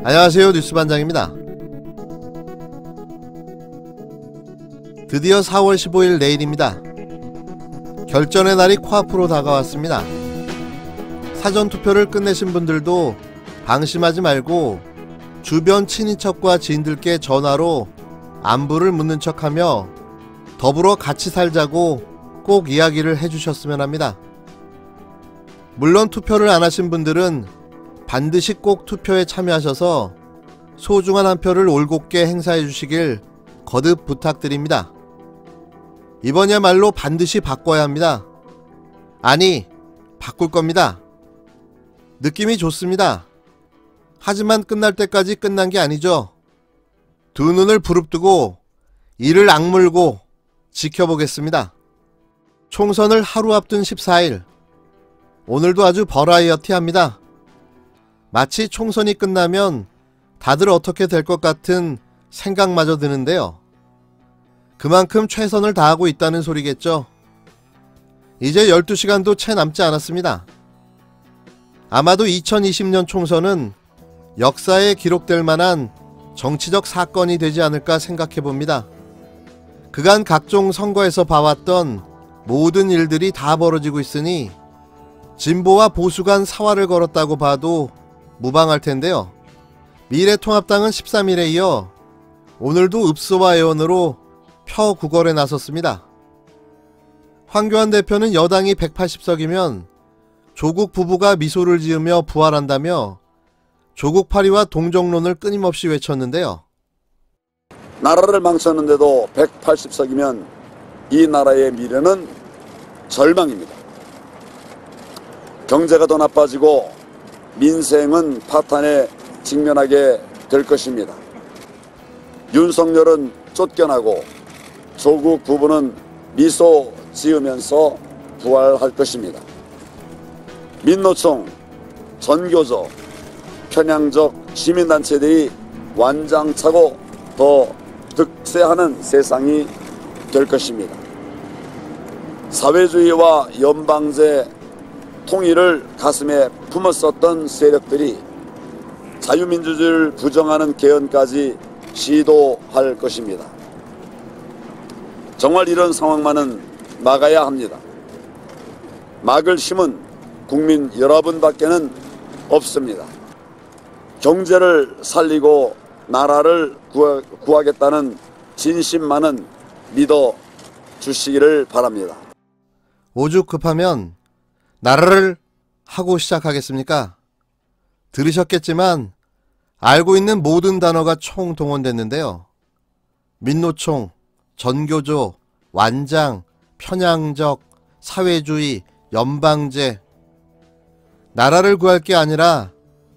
안녕하세요, 뉴스반장입니다. 드디어 4월 15일 내일입니다. 결전의 날이 코앞으로 다가왔습니다. 사전투표를 끝내신 분들도 방심하지 말고 주변 친인척과 지인들께 전화로 안부를 묻는 척하며 더불어 같이 살자고 꼭 이야기를 해주셨으면 합니다. 물론 투표를 안 하신 분들은 반드시 꼭 투표에 참여하셔서 소중한 한 표를 올곧게 행사해 주시길 거듭 부탁드립니다. 이번이야말로 반드시 바꿔야 합니다. 아니, 바꿀 겁니다. 느낌이 좋습니다. 하지만 끝날 때까지 끝난 게 아니죠. 두 눈을 부릅뜨고 이를 악물고 지켜보겠습니다. 총선을 하루 앞둔 14일. 오늘도 아주 버라이어티합니다. 마치 총선이 끝나면 다들 어떻게 될 것 같은 생각마저 드는데요. 그만큼 최선을 다하고 있다는 소리겠죠. 이제 12시간도 채 남지 않았습니다. 아마도 2020년 총선은 역사에 기록될 만한 정치적 사건이 되지 않을까 생각해봅니다. 그간 각종 선거에서 봐왔던 모든 일들이 다 벌어지고 있으니 진보와 보수 간 사활을 걸었다고 봐도 무방할 텐데요. 미래통합당은 13일에 이어 오늘도 읍소와 애원으로 표 구걸에 나섰습니다. 황교안 대표는 여당이 180석이면 조국 부부가 미소를 지으며 부활한다며 조국파리와 동정론을 끊임없이 외쳤는데요. 나라를 망쳤는데도 180석이면 이 나라의 미래는 절망입니다. 경제가 더 나빠지고 민생은 파탄에 직면하게 될 것입니다. 윤석열은 쫓겨나고 조국 부부는 미소 지으면서 부활할 것입니다. 민노총, 전교조, 편향적 시민단체들이 완장차고 더 득세하는 세상이 될 것입니다. 사회주의와 연방제 통일을 가슴에 품었었던 세력들이 자유민주주의를 부정하는 개헌까지 시도할 것입니다. 정말 이런 상황만은 막아야 합니다. 막을 힘은 국민 여러분밖에는 없습니다. 경제를 살리고 나라를 구하겠다는 진심만은 믿어 주시기를 바랍니다. 오죽 급하면 나라를 하고 시작하겠습니까? 들으셨겠지만 알고 있는 모든 단어가 총동원됐는데요. 민노총, 전교조, 완장, 편향적, 사회주의, 연방제. 나라를 구할 게 아니라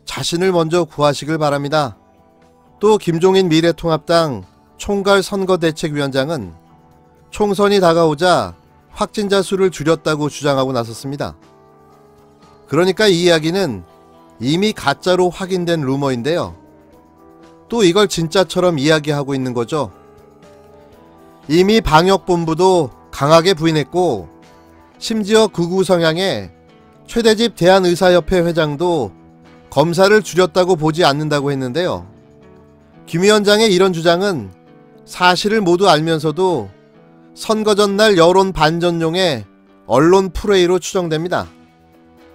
자신을 먼저 구하시길 바랍니다. 또 김종인 미래통합당 총괄선거대책위원장은 총선이 다가오자 확진자 수를 줄였다고 주장하고 나섰습니다. 그러니까 이 이야기는 이미 가짜로 확인된 루머인데요. 또 이걸 진짜처럼 이야기하고 있는 거죠. 이미 방역본부도 강하게 부인했고 심지어 극우 성향의 최대집 대한의사협회 회장도 검사를 줄였다고 보지 않는다고 했는데요. 김 위원장의 이런 주장은 사실을 모두 알면서도 선거 전날 여론 반전용의 언론 프레이로 추정됩니다.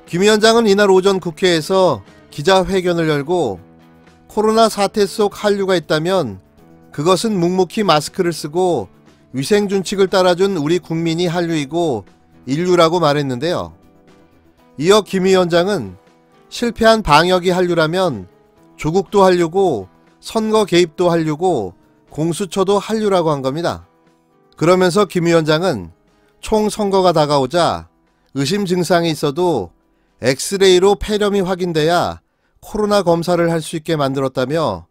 김 위원장은 이날 오전 국회에서 기자회견을 열고 코로나 사태 속 한류가 있다면 그것은 묵묵히 마스크를 쓰고 위생준칙을 따라준 우리 국민이 한류이고 인류라고 말했는데요. 이어 김 위원장은 실패한 방역이 한류라면 조국도 한류고 선거 개입도 한류고 공수처도 한류라고 한 겁니다. 그러면서 김 위원장은 총선거가 다가오자 의심 증상이 있어도 엑스레이로 폐렴이 확인돼야 코로나 검사를 할 수 있게 만들었다며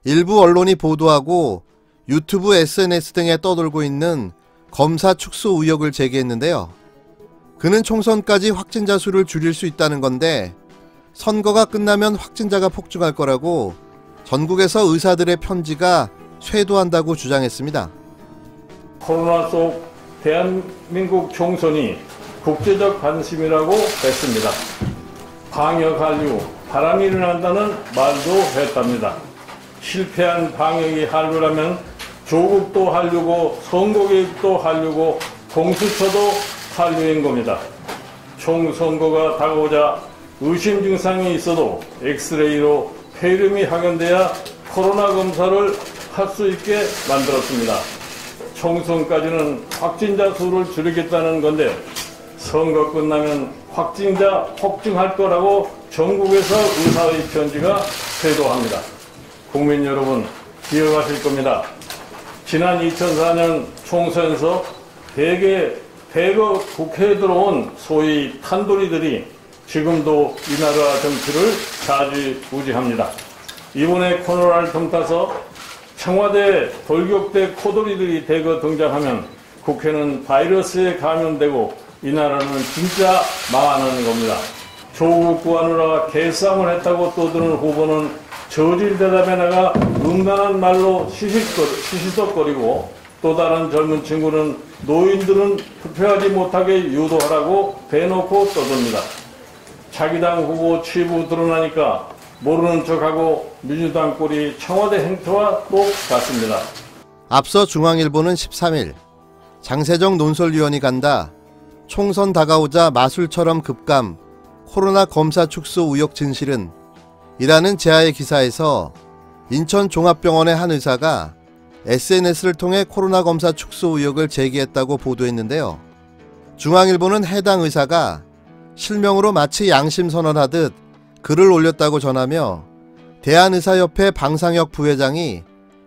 일부 언론이 보도하고 유튜브 SNS 등에 떠돌고 있는 검사 축소 의혹을 제기했는데요. 그는 총선까지 확진자 수를 줄일 수 있다는 건데 선거가 끝나면 확진자가 폭증할 거라고 전국에서 의사들의 편지가 쇄도한다고 주장했습니다. 코로나 속 대한민국 총선이 국제적 관심이라고 했습니다. 방역 한류, 바람이 일어난다는 말도 했답니다. 실패한 방역이 한류라면 조국도 한류고 선거개입도 한류고 공수처도 한류인 겁니다. 총선거가 다가오자 의심 증상이 있어도 엑스레이로 폐렴이 확인돼야 코로나 검사를 할 수 있게 만들었습니다. 총선까지는 확진자 수를 줄이겠다는 건데 선거 끝나면 확진자 폭증할 거라고 전국에서 의사의 편지가 쇄도합니다. 국민 여러분 기억하실 겁니다. 지난 2004년 총선에서 대거 국회에 들어온 소위 탄도리들이 지금도 이 나라 정치를 좌지우지합니다. 이번에 코로나를 틈타서 청와대 돌격대 코돌이들이 대거 등장하면 국회는 바이러스에 감염되고 이 나라는 진짜 망하는 겁니다. 조국 구하느라 개싸움을 했다고 떠드는 후보는 저질 대답에 나가 음란한 말로 시시덕거리고 또 다른 젊은 친구는 노인들은 투표하지 못하게 유도하라고 대놓고 떠듭니다. 자기 당 후보 취부 드러나니까 모르는 척하고 민주당 꼴이 청와대 행태와 똑같습니다. 앞서 중앙일보는 13일 장세정 논설위원이 간다. 총선 다가오자 마술처럼 급감. 코로나 검사 축소 의혹 진실은 이라는 제아의 기사에서 인천종합병원의 한 의사가 SNS를 통해 코로나 검사 축소 의혹을 제기했다고 보도했는데요. 중앙일보는 해당 의사가 실명으로 마치 양심선언하듯 글을 올렸다고 전하며 대한의사협회 방상혁 부회장이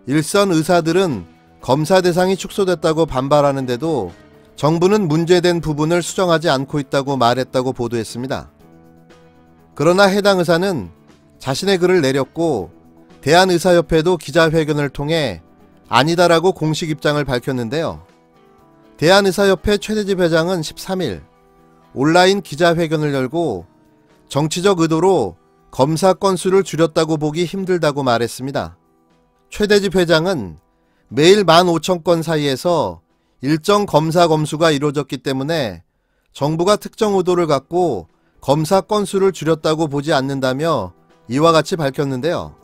일선 의사들은 검사 대상이 축소됐다고 반발하는데도 정부는 문제된 부분을 수정하지 않고 있다고 말했다고 보도했습니다. 그러나 해당 의사는 자신의 글을 내렸고 대한의사협회도 기자회견을 통해 아니다라고 공식 입장을 밝혔는데요. 대한의사협회 최대집 회장은 13일 온라인 기자회견을 열고 정치적 의도로 검사 건수를 줄였다고 보기 힘들다고 말했습니다. 최대집 회장은 매일 15,000건 사이에서 일정 검사 검수가 이루어졌기 때문에 정부가 특정 의도를 갖고 검사 건수를 줄였다고 보지 않는다며 이와 같이 밝혔는데요.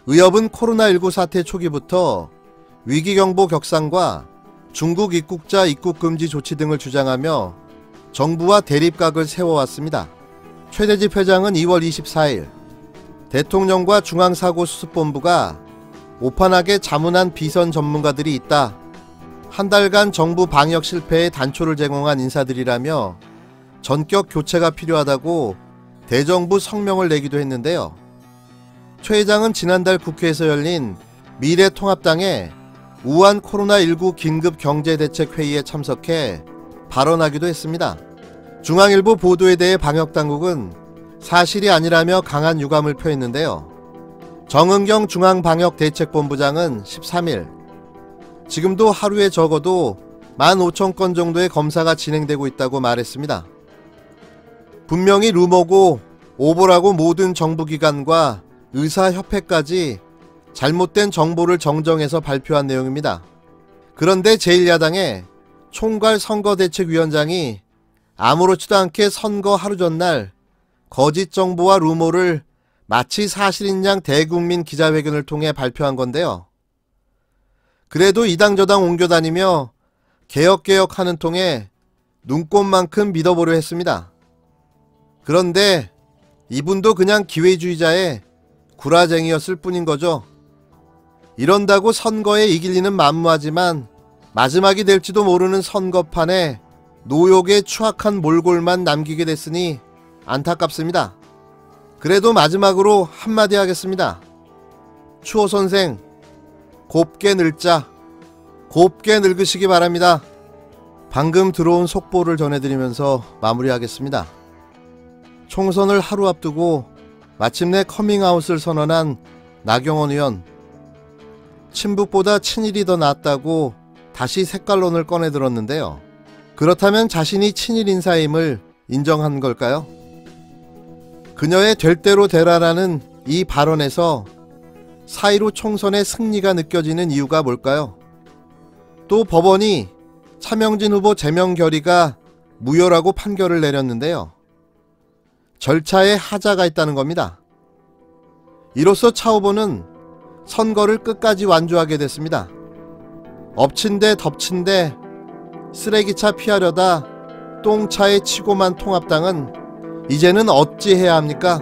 의협은 코로나19 사태 초기부터 위기경보 격상과 중국 입국자 입국 금지 조치 등을 주장하며 정부와 대립각을 세워왔습니다. 최대집 회장은 2월 24일 대통령과 중앙사고수습본부가 오판하게 자문한 비선 전문가들이 있다. 한 달간 정부 방역 실패에 단초를 제공한 인사들이라며 전격 교체가 필요하다고 대정부 성명을 내기도 했는데요. 최 회장은 지난달 국회에서 열린 미래통합당의 우한 코로나19 긴급경제대책회의에 참석해 발언하기도 했습니다. 중앙일보 보도에 대해 방역당국은 사실이 아니라며 강한 유감을 표했는데요. 정은경 중앙방역대책본부장은 13일 지금도 하루에 적어도 15,000건 정도의 검사가 진행되고 있다고 말했습니다. 분명히 루머고 오보라고 모든 정부기관과 의사협회까지 잘못된 정보를 정정해서 발표한 내용입니다. 그런데 제1야당의 총괄선거대책위원장이 아무렇지도 않게 선거 하루 전날 거짓 정보와 루머를 마치 사실인 양 대국민 기자회견을 통해 발표한 건데요. 그래도 이당저당 옮겨다니며 개혁하는 통에 눈꽃만큼 믿어보려 했습니다. 그런데 이분도 그냥 기회주의자의 구라쟁이였을 뿐인 거죠. 이런다고 선거에 이길 리는 만무하지만 마지막이 될지도 모르는 선거판에 노욕의 추악한 몰골만 남기게 됐으니 안타깝습니다. 그래도 마지막으로 한마디 하겠습니다. 추호 선생, 곱게 늙자. 곱게 늙으시기 바랍니다. 방금 들어온 속보를 전해드리면서 마무리하겠습니다. 총선을 하루 앞두고 마침내 커밍아웃을 선언한 나경원 의원. 친북보다 친일이 더 낫다고 다시 색깔론을 꺼내들었는데요. 그렇다면 자신이 친일 인사임을 인정한 걸까요? 그녀의 될 대로 되라라는 이 발언에서 4.15 총선의 승리가 느껴지는 이유가 뭘까요? 또 법원이 차명진 후보 제명 결의가 무효라고 판결을 내렸는데요. 절차에 하자가 있다는 겁니다. 이로써 차 후보는 선거를 끝까지 완주하게 됐습니다. 엎친 데 덮친 데 쓰레기차 피하려다 똥차에 치고만 통합당은 이제는 어찌해야 합니까?